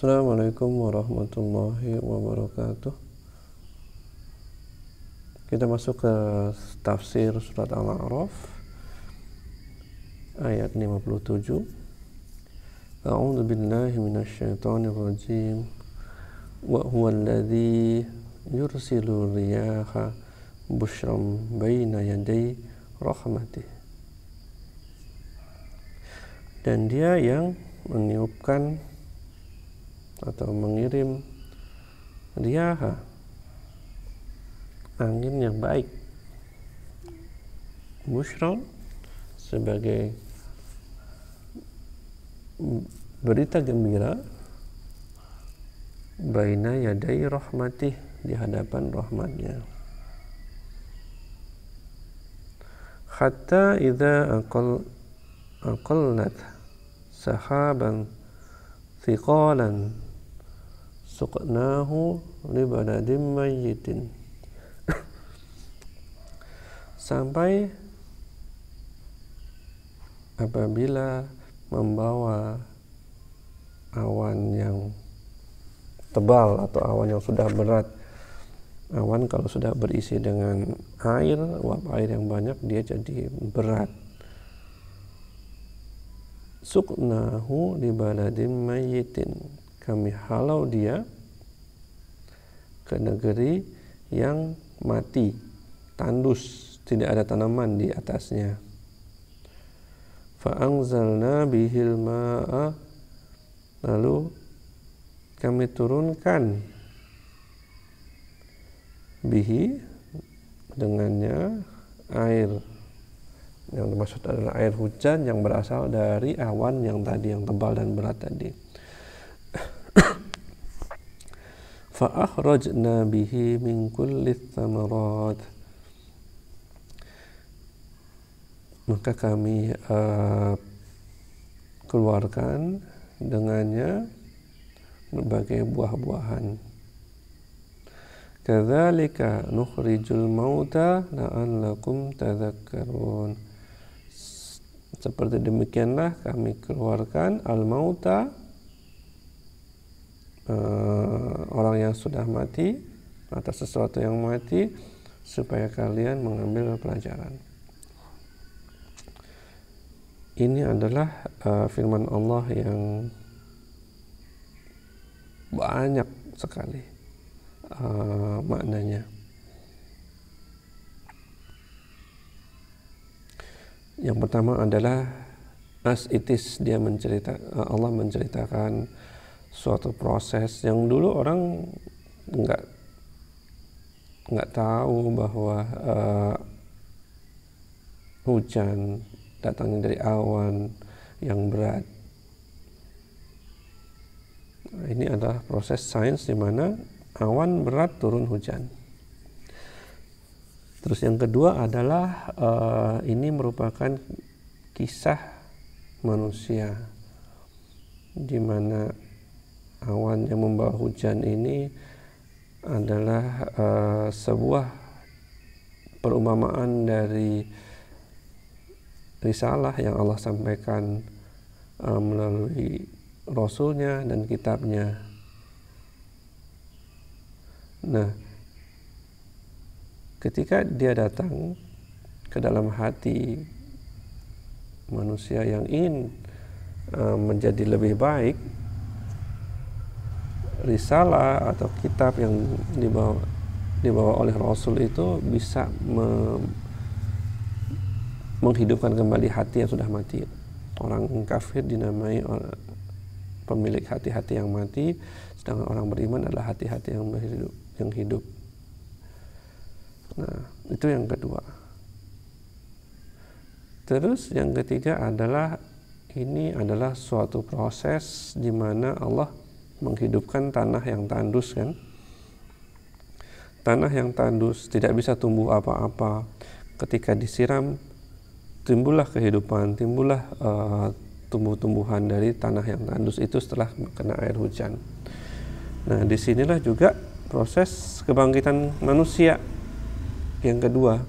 Assalamualaikum warahmatullahi wabarakatuh. Kita masuk ke tafsir surat Al-A'raf ayat 57. A'udzu billahi minasyaitonir rajim. Wa huwa alladzi yursilu riyaha busyran baina yaday rahmatih. Dan dia yang meniupkan atau mengirim riyaha, angin yang baik, busyran sebagai berita gembira, baina yaday rahmatih, di hadapan rahmatnya. Hatta idza aqallat sahaban thiqalan suqnahu li baladin mayyitin. Sampai apabila membawa awan yang tebal atau awan yang sudah berat. Awan kalau sudah berisi dengan air, uap air yang banyak, dia jadi berat. Suqnahu li baladin mayyitin, kami halau dia ke negeri yang mati, tandus, tidak ada tanaman di atasnya. Fa'anzalna bihil ma'a, lalu kami turunkan bihi, dengannya, air. Yang dimaksud adalah air hujan yang berasal dari awan yang tadi, yang tebal dan berat tadi. Fa'akhrajna bihi min kulli thamarat, maka kami keluarkan dengannya berbagai buah-buahan. Kadzalika nukhrijul mauta la'allakum tadhakkarun. Seperti demikianlah kami keluarkan al-mauta, orang yang sudah mati atau sesuatu yang mati, supaya kalian mengambil pelajaran. Ini adalah firman Allah yang banyak sekali maknanya. Yang pertama adalah as itis, Allah menceritakan suatu proses yang dulu orang nggak tahu bahwa hujan datangnya dari awan yang berat. Ini adalah proses sains di mana awan berat turun hujan. Terus yang kedua adalah ini merupakan kisah manusia, di mana awan yang membawa hujan ini adalah sebuah perumpamaan dari risalah yang Allah sampaikan melalui Rasulnya dan kitabnya. Nah, ketika dia datang ke dalam hati manusia yang ingin menjadi lebih baik, risalah atau kitab yang dibawa oleh Rasul itu bisa menghidupkan kembali hati yang sudah mati. Orang kafir dinamai pemilik hati-hati yang mati, sedangkan orang beriman adalah hati-hati yang hidup. Nah, itu yang kedua. Terus yang ketiga adalah ini adalah suatu proses di mana Allah menghidupkan tanah yang tandus, kan? Tanah yang tandus tidak bisa tumbuh apa-apa. Ketika disiram, timbullah kehidupan, timbullah tumbuh-tumbuhan dari tanah yang tandus itu setelah kena air hujan. Nah, disinilah juga proses kebangkitan manusia yang kedua,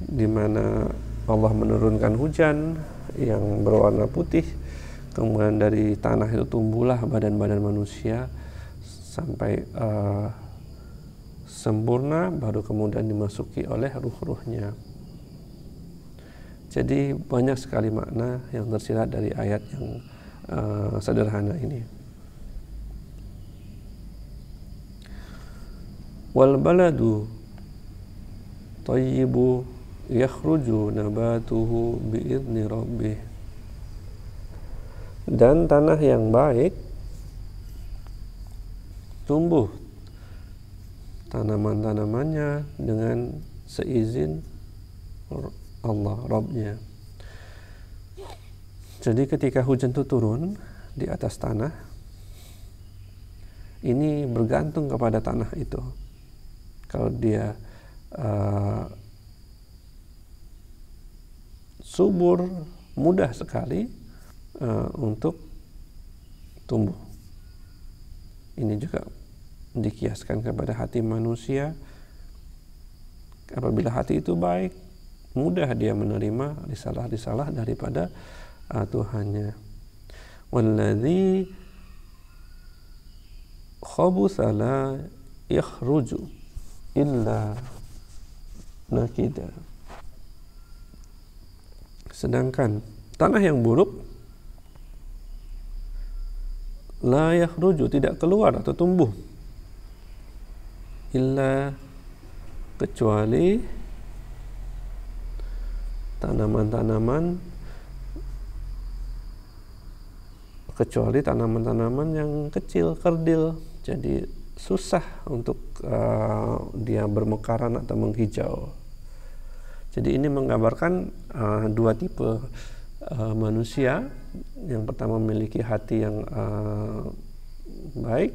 di mana Allah menurunkan hujan yang berwarna putih, kemudian dari tanah itu tumbuhlah badan-badan manusia sampai sempurna, baru kemudian dimasuki oleh ruh-ruhnya. Jadi banyak sekali makna yang tersirat dari ayat yang sederhana ini. Wal baladu thayyibu yakhruju nabatuhu biidzni rabbih. Dan tanah yang baik tumbuh tanaman-tanamannya dengan seizin Allah, Rabbnya. Jadi ketika hujan itu turun di atas tanah, ini bergantung kepada tanah itu. Kalau dia subur, mudah sekali untuk tumbuh. Ini juga dikiaskan kepada hati manusia. Apabila hati itu baik, mudah dia menerima risalah-risalah daripada Tuhannya. Walladzi khabutha la yakhruju illa nakida. Sedangkan tanah yang buruk la yakhruju, tidak keluar atau tumbuh, illa, kecuali tanaman-tanaman yang kecil, kerdil, jadi susah untuk dia bermekaran atau menghijau. Jadi ini menggambarkan dua tipe manusia. Yang pertama memiliki hati yang baik,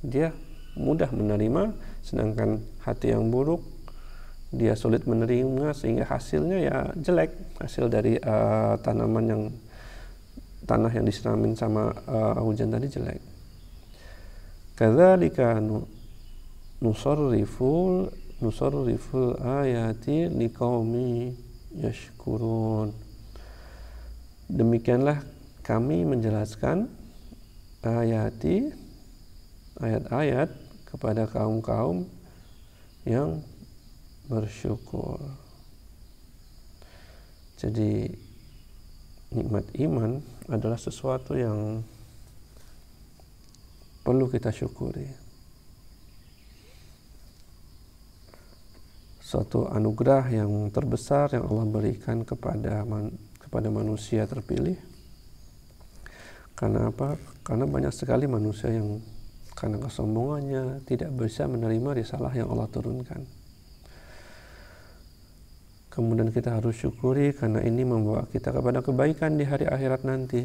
dia mudah menerima, sedangkan hati yang buruk dia sulit menerima, sehingga hasilnya ya jelek. Hasil dari tanah yang disiramin sama hujan tadi jelek. Kadzalika nusarriful ayati liqaumi yashkurun. Demikianlah kami menjelaskan ayat-ayat kepada kaum-kaum yang bersyukur. Jadi nikmat iman adalah sesuatu yang perlu kita syukuri. Suatu anugerah yang terbesar yang Allah berikan kepada manusia terpilih. Karena apa? Karena banyak sekali manusia yang karena kesombongannya tidak bisa menerima risalah yang Allah turunkan. Kemudian kita harus syukuri karena ini membawa kita kepada kebaikan di hari akhirat nanti.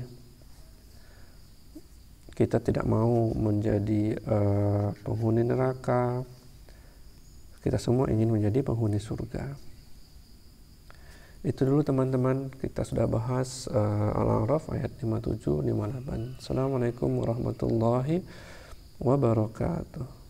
Kita tidak mau menjadi penghuni neraka. Kita semua ingin menjadi penghuni surga. Itu dulu teman-teman, kita sudah bahas Al-A'raf ayat 57-58. Assalamualaikum warahmatullahi wabarakatuh.